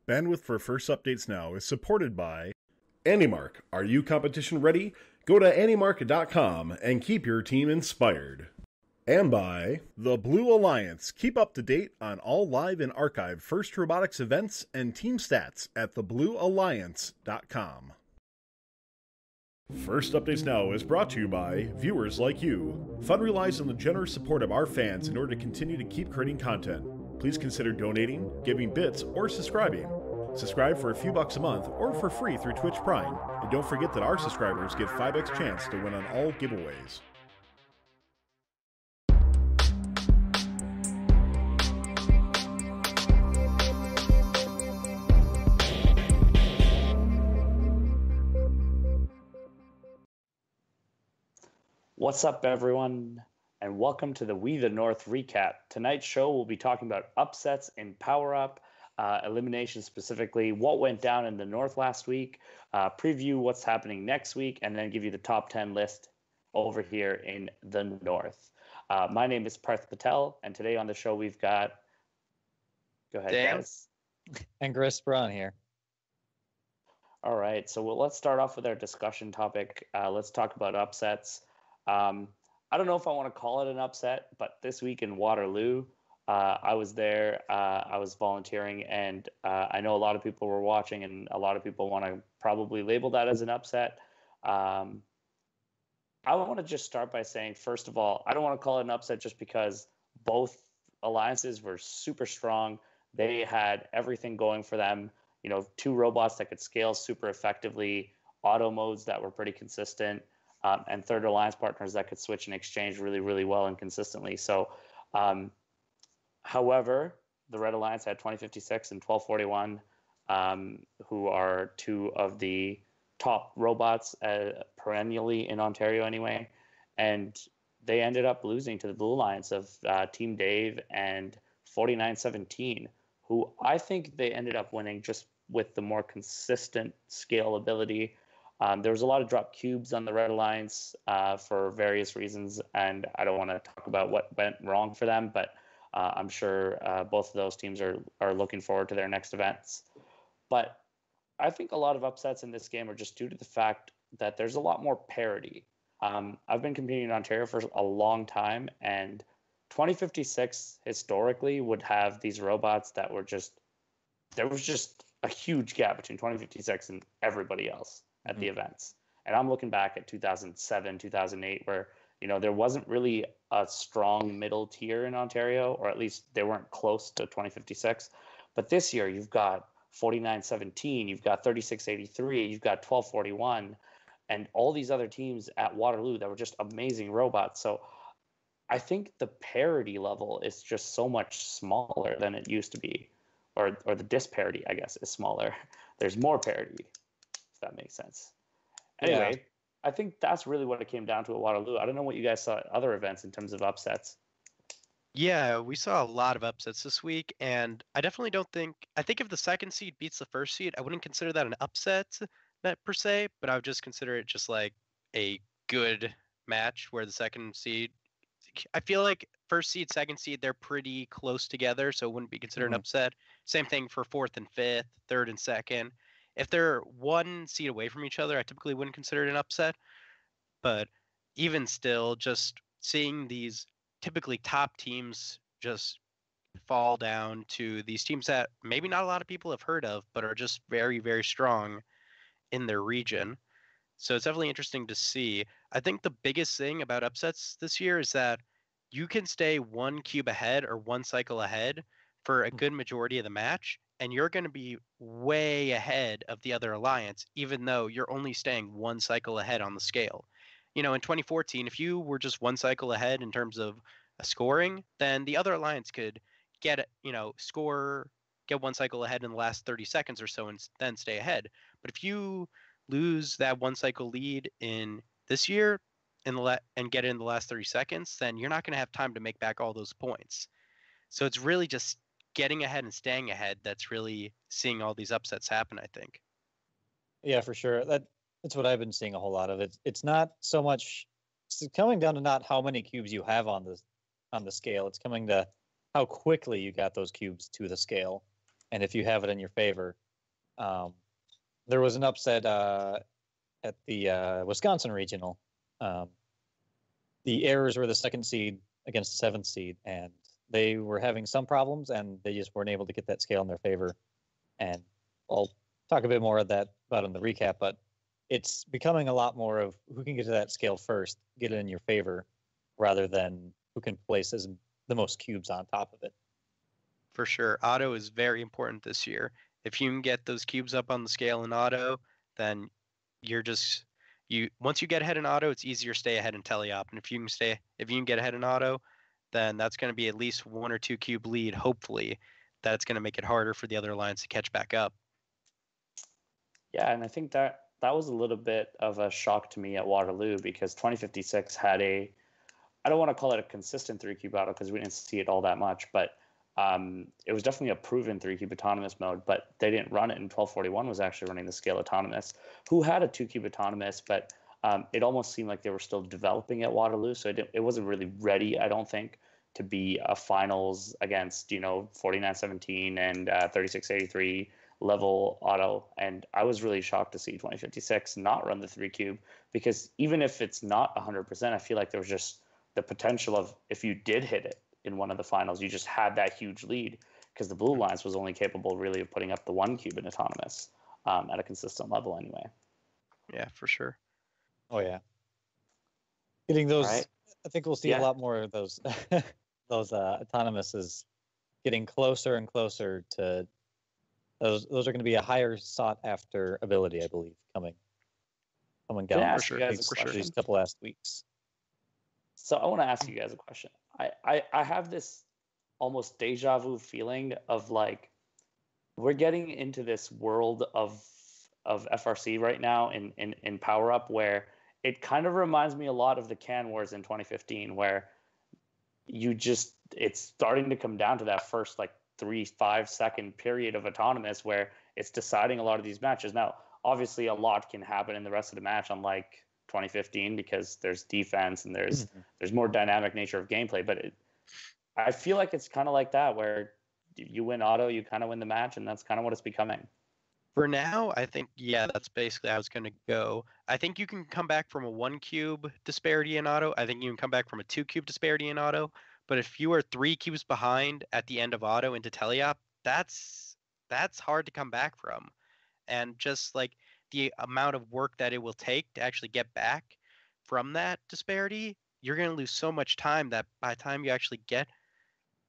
Bandwidth for First Updates Now is supported by AndyMark. Are you competition ready? Go to andymark.com and keep your team inspired. And by the Blue Alliance. Keep up to date on all live and archived First Robotics events and team stats at thebluealliance.com. First Updates Now is brought to you by viewers like you. Fun relies on the generous support of our fans in order to continue to keep creating content. Please consider donating, giving bits, or subscribing. Subscribe for a few bucks a month or for free through Twitch Prime. And don't forget that our subscribers get 5x chance to win on all giveaways. What's up, everyone, and welcome to the We the North recap. Tonight's show, we'll be talking about upsets in Power Up, elimination specifically, what went down in the North last week, preview what's happening next week, and then give you the top 10 list over here in the North. My name is Parth Patel, and today on the show we've got... Go ahead, Dan. guys. And Chris Braun here. All right, so let's start off with our discussion topic. Let's talk about upsets. I don't know if I want to call it an upset, but this week in Waterloo, I was there, I was volunteering, and I know a lot of people were watching, and a lot of people want to probably label that as an upset. I want to just start by saying, first of all, I don't want to call it an upset just because both alliances were super strong. They had everything going for them. You know, two robots that could scale super effectively, auto modes that were pretty consistent, and third alliance partners that could switch and exchange really, really well and consistently. So, however, the Red Alliance had 2056 and 1241, who are two of the top robots perennially in Ontario anyway. And they ended up losing to the Blue Alliance of Team Dave and 4917, who I think they ended up winning just with the more consistent scalability. There was a lot of drop cubes on the Red Alliance for various reasons, and I don't want to talk about what went wrong for them, but I'm sure both of those teams are looking forward to their next events. But I think a lot of upsets in this game are just due to the fact that there's a lot more parity. I've been competing in Ontario for a long time, and 2056 historically would have these robots that were there was just a huge gap between 2056 and everybody else at the events. And I'm looking back at 2007, 2008, where, you know, there wasn't really a strong middle tier in Ontario, or at least they weren't close to 2056. But this year you've got 4917, you've got 3683, you've got 1241, and all these other teams at Waterloo that were just amazing robots. So I think the parity level is just so much smaller than it used to be, or the disparity, I guess, is smaller. There's more parity, if that makes sense. Anyway, yeah. I think that's really what it came down to at Waterloo. I don't know what you guys saw at other events in terms of upsets. Yeah, we saw a lot of upsets this week, and I definitely don't think... I think if the second seed beats the first seed, I wouldn't consider that an upset per se, but I would just consider it just like a good match where the second seed... I feel like first seed, second seed, they're pretty close together, so it wouldn't be considered an upset. Same thing for fourth and fifth, third and second. If they're one seed away from each other, I typically wouldn't consider it an upset. But even still, just seeing these typically top teams just fall down to these teams that maybe not a lot of people have heard of, but are just very, very strong in their region. So it's definitely interesting to see. I think the biggest thing about upsets this year is that you can stay one cube ahead or one cycle ahead for a good majority of the match, and you're going to be way ahead of the other alliance, even though you're only staying one cycle ahead on the scale. You know, in 2014, if you were just one cycle ahead in terms of scoring, then the other alliance could get one cycle ahead in the last 30 seconds or so and then stay ahead. But if you lose that one cycle lead in this year and get it in the last 30 seconds, then you're not going to have time to make back all those points. So it's really just getting ahead and staying ahead that's really seeing all these upsets happen, I think. Yeah, for sure. That's what I've been seeing a whole lot of. It's not so much... It's coming down to not how many cubes you have on the scale. It's coming to how quickly you got those cubes to the scale. and if you have it in your favor. There was an upset at the Wisconsin regional. The Errors were the 2nd seed against the 7th seed, and they were having some problems, and they just weren't able to get that scale in their favor. And I'll talk a bit more about in the recap, but it's becoming a lot more of who can get to that scale first, get it in your favor, rather than who can place the most cubes on top of it. For sure. Auto is very important this year. If you can get those cubes up on the scale in auto, then you're just once you get ahead in auto, it's easier to stay ahead in teleop. And if you can get ahead in auto, then that's going to be at least 1 or 2 cube lead, hopefully. That's going to make it harder for the other lines to catch back up. Yeah, and I think that was a little bit of a shock to me at Waterloo, because 2056 had I don't want to call it a consistent 3-cube auto because we didn't see it all that much, but it was definitely a proven 3-cube autonomous mode, but they didn't run it, and 1241 was actually running the scale autonomous, who had a 2-cube autonomous, but it almost seemed like they were still developing at Waterloo, so it wasn't really ready, I don't think, to be a finals against 4917 and 3683 level auto. And I was really shocked to see 2056 not run the 3-cube, because even if it's not 100%, I feel like there was just the potential of, if you did hit it in one of the finals, you just had that huge lead, because the Blue Alliance was only capable really of putting up the 1-cube in autonomous at a consistent level anyway. Yeah, for sure. Oh yeah, getting those. Right. I think we'll see a lot more of those. Those autonomouses getting closer and closer to those. Those are going to be a higher sought after ability, I believe, coming down Yeah, for sure. these couple last weeks. So I want to ask you guys a question. I have this almost deja vu feeling of like we're getting into this world of FRC right now in Power Up, where it kind of reminds me a lot of the Can Wars in 2015, where it's starting to come down to that first like 3-5 second period of autonomous where it's deciding a lot of these matches. Now, obviously a lot can happen in the rest of the match, unlike 2015, because there's defense and there's more dynamic nature of gameplay, but I feel like it's kind of like that, where you win auto, you kind of win the match, and that's kind of what it's becoming. For now, I think, yeah, that's basically how it's going to go. I think you can come back from a 1-cube disparity in auto. I think you can come back from a 2-cube disparity in auto. But if you are 3 cubes behind at the end of auto into teleop, that's hard to come back from. And just like the amount of work that it will take to actually get back from that disparity, you're going to lose so much time that by the time you actually get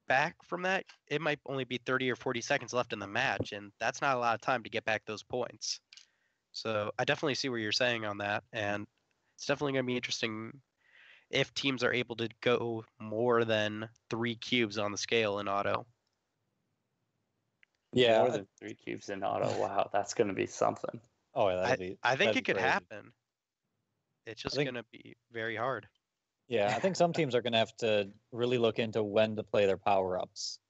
back from that, it might only be 30 or 40 seconds left in the match, and that's not a lot of time to get back those points. So I definitely see what you're saying on that, and it's definitely going to be interesting if teams are able to go more than 3 cubes on the scale in auto. Yeah, more than 3 cubes in auto. Wow, that's going to be something. Oh, I think it could crazy. happen. It's just going to be very hard. Yeah, I think some teams are going to have to really look into when to play their power-ups.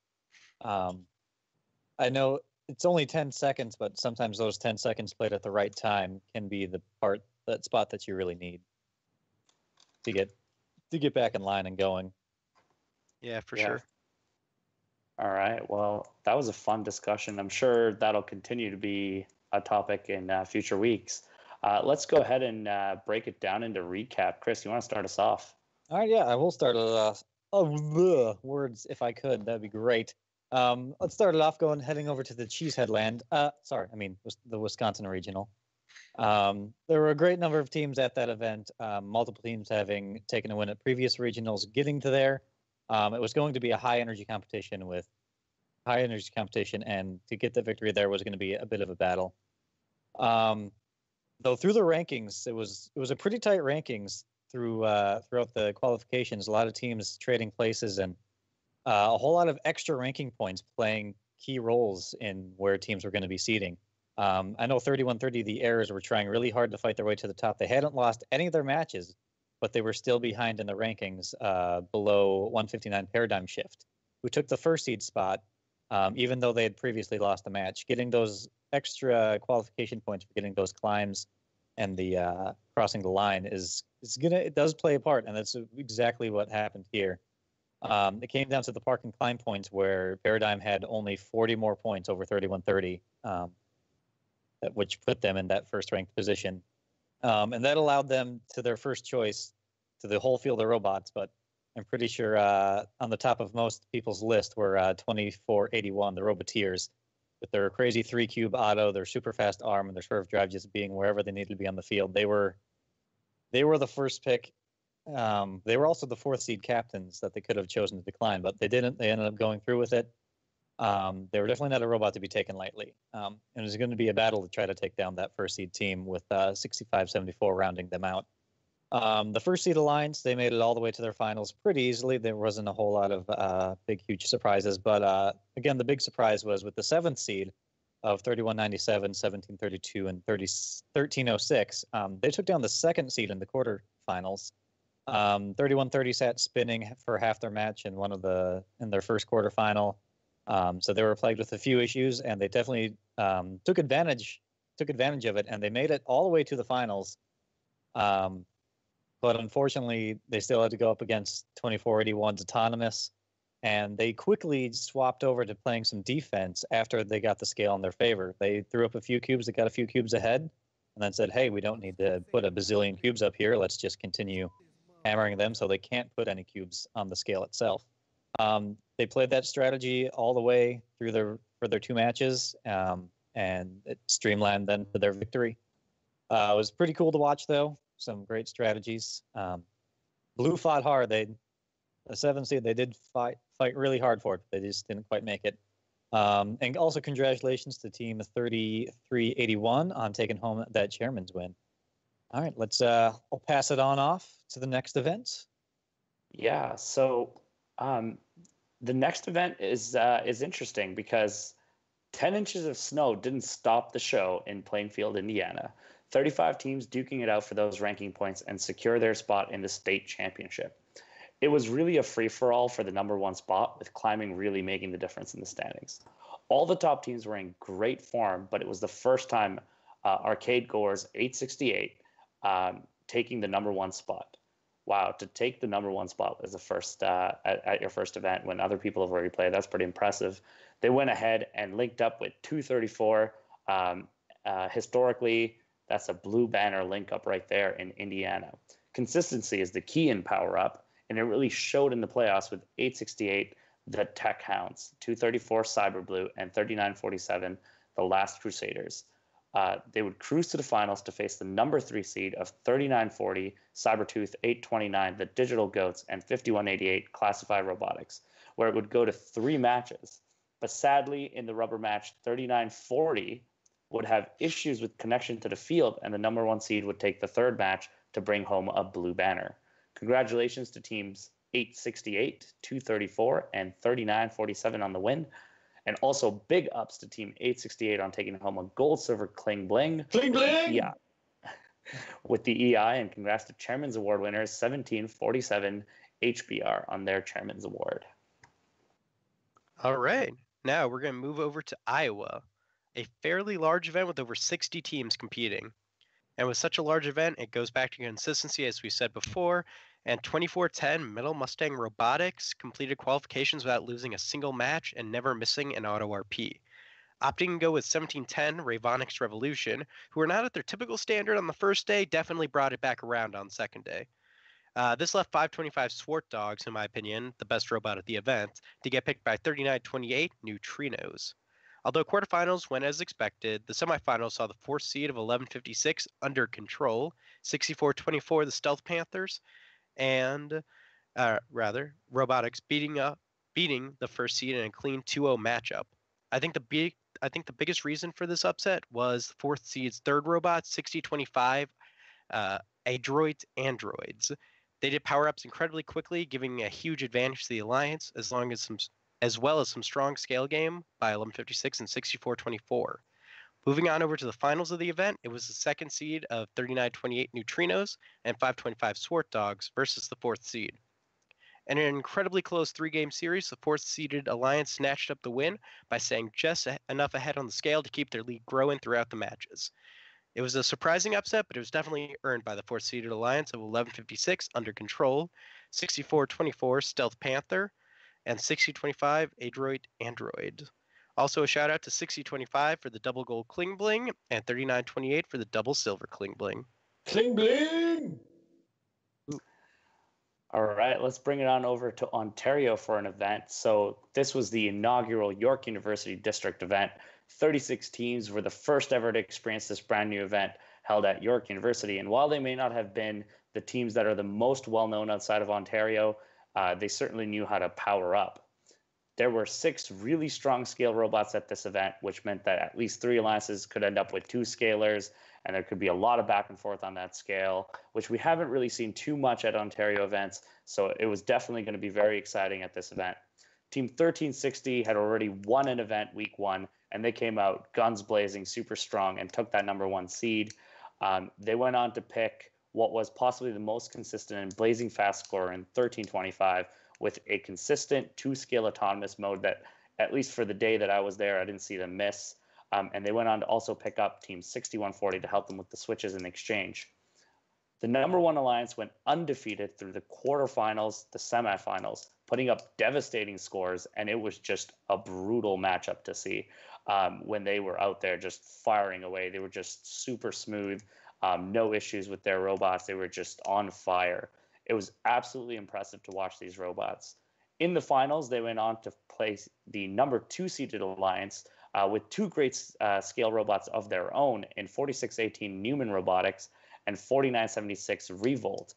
I know it's only 10 seconds, but sometimes those 10 seconds played at the right time can be that spot that you really need to get back in line and going. Yeah, for sure. All right. Well, that was a fun discussion. I'm sure that'll continue to be a topic in future weeks. Let's go ahead and break it down into recap. Chris, you want to start us off? All right, yeah, I will start it off. Oh, words, if I could, that'd be great. Let's start it off heading over to the Cheesehead Land. The Wisconsin Regional. There were a great number of teams at that event, multiple teams having taken a win at previous regionals, getting to there. It was going to be a high energy competition, and to get the victory there was going to be a bit of a battle. Though through the rankings, it was a pretty tight rankings throughout the qualifications. A lot of teams trading places, and a whole lot of extra ranking points playing key roles in where teams were going to be seeding. I know 3130, the Errors were trying really hard to fight their way to the top. They hadn't lost any of their matches, but they were still behind in the rankings, below 159 Paradigm Shift, who took the first seed spot, even though they had previously lost a match. Getting those extra qualification points for getting those climbs and the crossing the line it does play a part, and that's exactly what happened here. It came down to the park and climb points where Paradigm had only 40 more points over 3130, which put them in that first ranked position. And that allowed them to their first choice to the whole field of robots. But I'm pretty sure on the top of most people's list were 2481, the Roboteers, with their crazy 3-cube auto, their super fast arm, and their swerve drive just being wherever they needed to be on the field. They were the first pick. They were also the 4th seed captains that they could have chosen to decline, but they didn't. They ended up going through with it. They were definitely not a robot to be taken lightly. And it was going to be a battle to try to take down that 1st seed team with 65-74 rounding them out. The 1st seed Alliance, they made it all the way to their finals pretty easily. There wasn't a whole lot of big, huge surprises. But again, the big surprise was with the 7th seed of 3197, 1732, and 1306. They took down the 2nd seed in the quarterfinals. 3130 sat spinning for half their match in their first quarterfinal. So they were plagued with a few issues, and they definitely took advantage of it, and they made it all the way to the finals. But unfortunately, they still had to go up against 2481's Autonomous, and they quickly swapped over to playing some defense after they got the scale in their favor. They threw up a few cubes, they got a few cubes ahead, and then said, hey, we don't need to put a bazillion cubes up here. Let's just continue hammering them so they can't put any cubes on the scale itself. They played that strategy all the way through for their 2 matches, and it streamlined then to their victory. It was pretty cool to watch, though. Some great strategies. Blue fought hard. The 7th seed, they did fight really hard for it. They just didn't quite make it. And also congratulations to Team 3381 on taking home that chairman's win. All right, I'll pass it on off to the next event. Yeah, so the next event is interesting because 10 inches of snow didn't stop the show in Plainfield, Indiana. 35 teams duking it out for those ranking points and secure their spot in the state championship. It was really a free-for-all for the number 1 spot, with climbing really making the difference in the standings. All the top teams were in great form, but it was the first time Arcade Gore's 868 taking the number 1 spot. Wow, to take the number 1 spot as the first at your first event when other people have already played, that's pretty impressive. They went ahead and linked up with 234. Historically, that's a blue banner link up right there in Indiana. Consistency is the key in Power Up, and it really showed in the playoffs with 868, the Tech Hounds, 234 Cyber Blue, and 3947, the Last Crusaders. They would cruise to the finals to face the number 3 seed of 3940, Cybertooth 829, the Digital Goats, and 5188, Classified Robotics, where it would go to 3 matches. But sadly, in the rubber match, 3940 would have issues with connection to the field, and the number 1 seed would take the 3rd match to bring home a blue banner. Congratulations to teams 868, 234, and 3947 on the win. And also big ups to team 868 on taking home a gold, silver, cling bling. Cling bling! Yeah. With the EI, and congrats to Chairman's Award winners 1747 HBR on their Chairman's Award. All right. Now we're going to move over to Iowa, a fairly large event with over 60 teams competing. And with such a large event, it goes back to consistency, as we said before. And 2410 Metal Mustang Robotics completed qualifications without losing a single match and never missing an auto RP. Opting to go with 1710 Ravonics Revolution, who were not at their typical standard on the first day, definitely brought it back around on the second day. This left 525 Swart Dogs, in my opinion, the best robot at the event, to get picked by 3928 Neutrinos. Although quarterfinals went as expected, the semifinals saw the 4th seed of 1156 Under Control, 6424 the Stealth Panthers, and Robotics beating the 1st seed in a clean 2-0 matchup. I think the biggest reason for this upset was 4th seed's 3rd robot, 6025 Adroids Androids. They did power-ups incredibly quickly, giving a huge advantage to the Alliance, as well as some strong scale game by 1156 and 6424. Moving on over to the finals of the event, it was the 2nd seed of 3928 Neutrinos and 525 Swart Dogs versus the 4th seed. In an incredibly close 3-game series, the 4th seeded Alliance snatched up the win by staying just enough ahead on the scale to keep their lead growing throughout the matches. It was a surprising upset, but it was definitely earned by the 4th-seeded Alliance of 1156 Under Control, 6424 Stealth Panther, and 6025 Adroit Android. Also a shout out to 6025 for the double gold Kling Bling and 3928 for the double silver Kling Bling. Kling bling! All right, let's bring it on over to Ontario for an event. So this was the inaugural York University District event. 36 teams were the first ever to experience this brand new event held at York University. And while they may not have been the teams that are the most well-known outside of Ontario, they certainly knew how to power up. There were 6 really strong scale robots at this event, which meant that at least 3 alliances could end up with 2 scalers, and there could be a lot of back and forth on that scale, which we haven't really seen too much at Ontario events, so it was definitely going to be very exciting at this event. Team 1360 had already won an event week 1, and they came out guns blazing, super strong, and took that number 1 seed. They went on to pick what was possibly the most consistent and blazing fast scorer in 1325, with a consistent 2-scale autonomous mode that, at least for the day that I was there, I didn't see them miss. And they went on to also pick up Team 6140 to help them with the switches in exchange. The number 1 alliance went undefeated through the quarterfinals, the semifinals, putting up devastating scores, and it was just a brutal matchup to see when they were out there just firing away. They were just super smooth, no issues with their robots. They were just on fire. It was absolutely impressive to watch these robots. In the finals, they went on to place the number 2 seeded alliance with 2 great scale robots of their own in 4618 Newman Robotics and 4976 Revolt.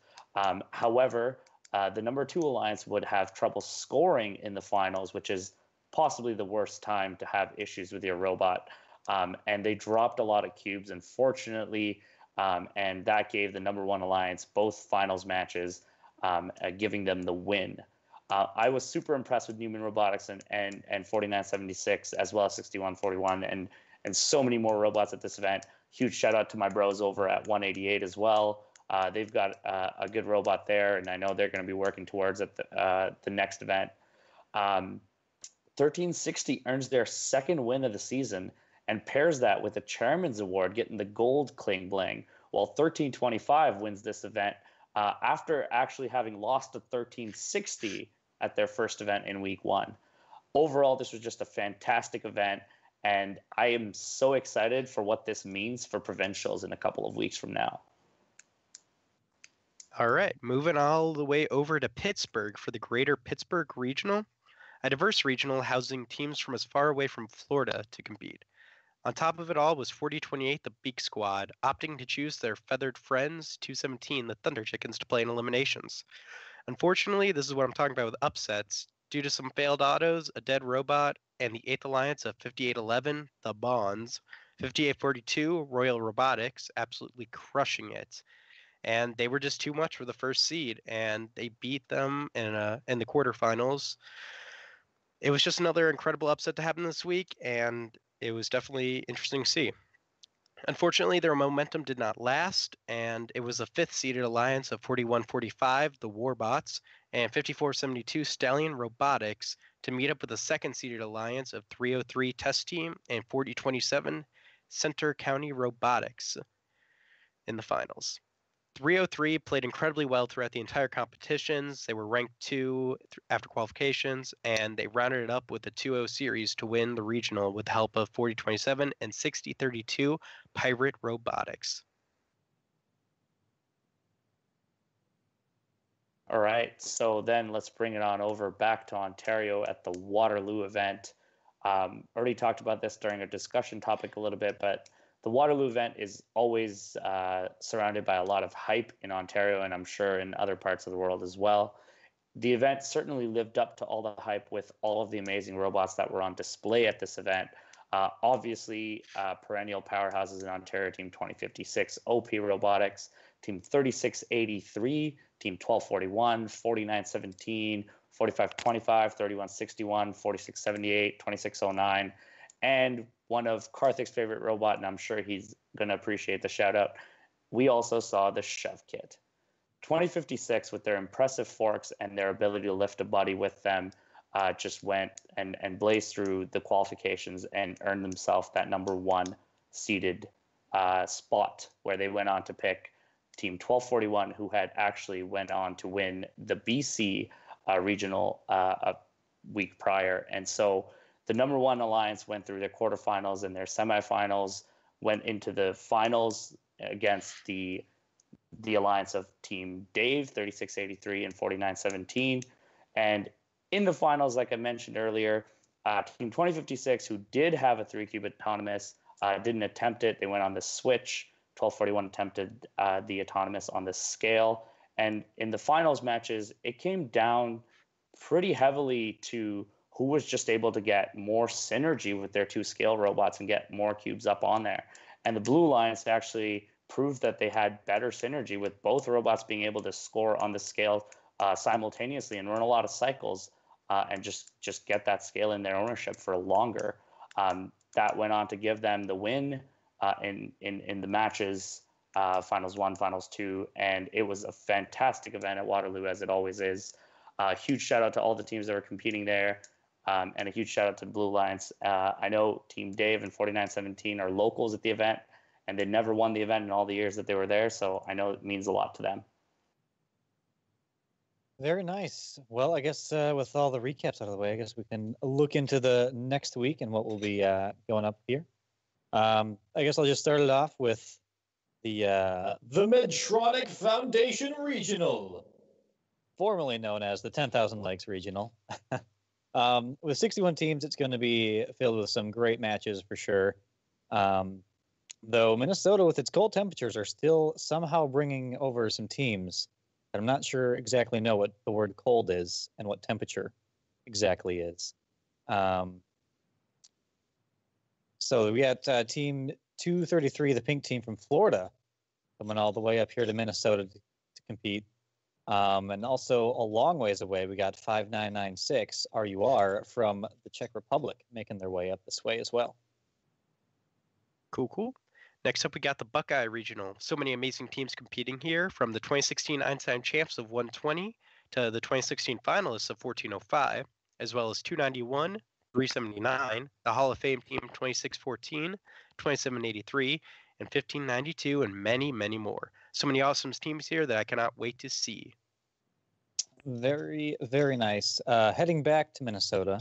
However, the number 2 alliance would have trouble scoring in the finals, which is possibly the worst time to have issues with your robot. And they dropped a lot of cubes, unfortunately, and that gave the number 1 alliance both finals matches, giving them the win. I was super impressed with Newman Robotics and 4976, as well as 6141, and so many more robots at this event. Huge shout out to my bros over at 188 as well. They've got a good robot there, and I know they're going to be working towards at the next event. 1360 earns their 2nd win of the season and pairs that with the Chairman's Award, getting the gold Kling Bling, while 1325 wins this event after actually having lost to 1360 at their first event in week 1. Overall, this was just a fantastic event, and I am so excited for what this means for provincials in a couple of weeks from now. All right, moving all the way over to Pittsburgh for the Greater Pittsburgh Regional, a diverse regional housing teams from as far away from Florida to compete. On top of it all was 4028, the Beak Squad, opting to choose their feathered friends, 217, the Thunder Chickens, to play in eliminations. Unfortunately, this is what I'm talking about with upsets. Due to some failed autos, a dead robot, and the 8th Alliance of 5811, the Bonds, 5842, Royal Robotics, absolutely crushing it. And they were just too much for the first seed, and they beat them in the quarterfinals. It was just another incredible upset to happen this week, and it was definitely interesting to see. Unfortunately, their momentum did not last, and it was a 5th-seeded alliance of 4145, the Warbots, and 5472 Stallion Robotics to meet up with a 2nd-seeded alliance of 303 Test Team and 4027 Center County Robotics in the finals. 303 played incredibly well throughout the entire competitions. They were ranked 2 after qualifications, and they rounded it up with a 2-0 series to win the regional with the help of 4027 and 6032 Pirate Robotics. All right, so then let's bring it on over back to Ontario at the Waterloo event. Already talked about this during a discussion topic a little bit, but the Waterloo event is always surrounded by a lot of hype in Ontario, and I'm sure in other parts of the world as well. The event certainly lived up to all the hype with all of the amazing robots that were on display at this event. Obviously, perennial powerhouses in Ontario, Team 2056, OP Robotics, Team 3683, Team 1241, 4917, 4525, 3161, 4678, 2609, and one of Karthik's favorite robot, and I'm sure he's going to appreciate the shout out. We also saw the Shove Kit. 2056, with their impressive forks and their ability to lift a body with them, just went and blazed through the qualifications and earned themselves that number 1 seeded spot where they went on to pick Team 1241, who had actually went on to win the BC regional a week prior. And so the number one alliance went through their quarterfinals and their semifinals, went into the finals against the alliance of Team Dave, 3683 and 4917. And in the finals, like I mentioned earlier, Team 2056, who did have a 3-cube autonomous, didn't attempt it. They went on the switch. 1241 attempted the autonomous on the scale. And in the finals matches, it came down pretty heavily to who was just able to get more synergy with their 2 scale robots and get more cubes up on there. And the Blue Alliance actually proved that they had better synergy with both robots being able to score on the scale simultaneously and run a lot of cycles and just get that scale in their ownership for longer. That went on to give them the win in the matches, Finals 1, Finals 2, and it was a fantastic event at Waterloo, as it always is. Huge shout out to all the teams that were competing there, and a huge shout out to the Blue Alliance. I know Team Dave and 4917 are locals at the event, and they never won the event in all the years that they were there, so I know it means a lot to them. Very nice. Well, I guess with all the recaps out of the way, I guess we can look into the next week and what will be going up here. I guess I'll just start it off with the Medtronic Foundation Regional, formerly known as the 10,000 Likes Regional. With 61 teams, it's going to be filled with some great matches for sure. Though Minnesota, with its cold temperatures, are still somehow bringing over some teams. I'm not sure exactly know what the word cold is and what temperature exactly is. So we got Team 233, the pink team from Florida, coming all the way up here to Minnesota to compete. And also a long ways away, we got 5996 RUR from the Czech Republic making their way up this way as well. Cool. Next up, we got the Buckeye Regional. So many amazing teams competing here, from the 2016 Einstein champs of 120 to the 2016 finalists of 1405, as well as 291, 379, the Hall of Fame team 2614, 2783, and 1592, and many, many more. So many awesome teams here that I cannot wait to see. Very, very nice. Heading back to Minnesota,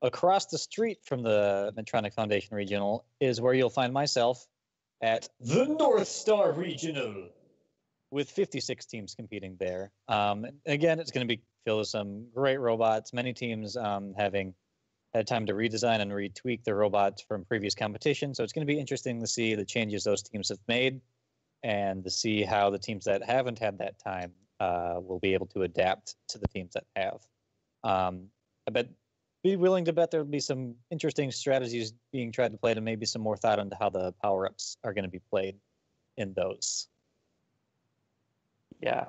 across the street from the Medtronic Foundation Regional is where you'll find myself at the North Star Regional, with 56 teams competing there. Again, it's going to be filled with some great robots, many teams having had time to redesign and retweak their robots from previous competition. So it's going to be interesting to see the changes those teams have made and to see how the teams that haven't had that time will be able to adapt to the teams that have. Be willing to bet there'll be some interesting strategies being tried to play, and maybe some more thought into how the power-ups are going to be played in those. Yeah.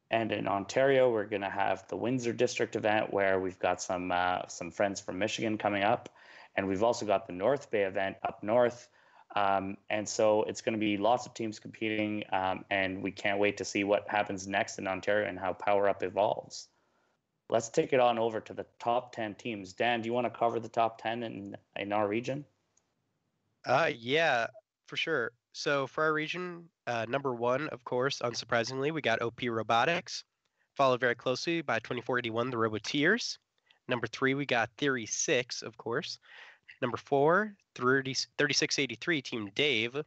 And in Ontario, we're going to have the Windsor District event, where we've got some friends from Michigan coming up. And we've also got the North Bay event up north. And so it's going to be lots of teams competing, and we can't wait to see what happens next in Ontario and how Power Up evolves. Let's take it on over to the top 10 teams. Dan, do you want to cover the top 10 in our region? Yeah, for sure. So for our region, number 1, of course, unsurprisingly, we got OP Robotics, followed very closely by 2481, the Roboteers. Number 3, we got Theory 6, of course. Number 4, 3683, Team Dave.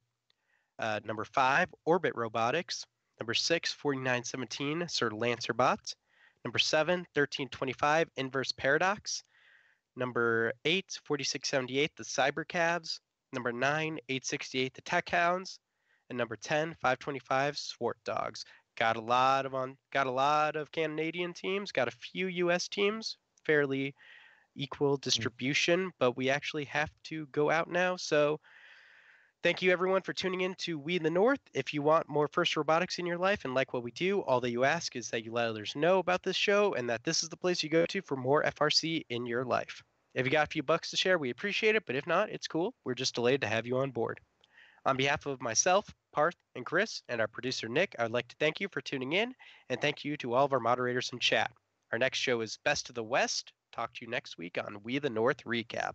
Number 5, Orbit Robotics. Number 6, 4917, Sir Lancerbot. Number 7, 1325, Inverse Paradox. Number 8, 4678, the Cybercabs. Number 9, 868, the Tech Hounds. And number 10, 525, Swart Dogs. Got a lot of Canadian teams, got a few US teams, fairly equal distribution, but we actually have to go out now. So thank you everyone for tuning in to We in the North. If you want more FIRST robotics in your life and like what we do, all that you ask is that you let others know about this show and that this is the place you go to for more FRC in your life. If you got a few bucks to share, we appreciate it, but if not, it's cool. We're just delighted to have you on board. On behalf of myself, Parth, and Chris, and our producer Nick, I would like to thank you for tuning in, and thank you to all of our moderators in chat. Our next show is Best of the West. Talk to you next week on We the North Recap.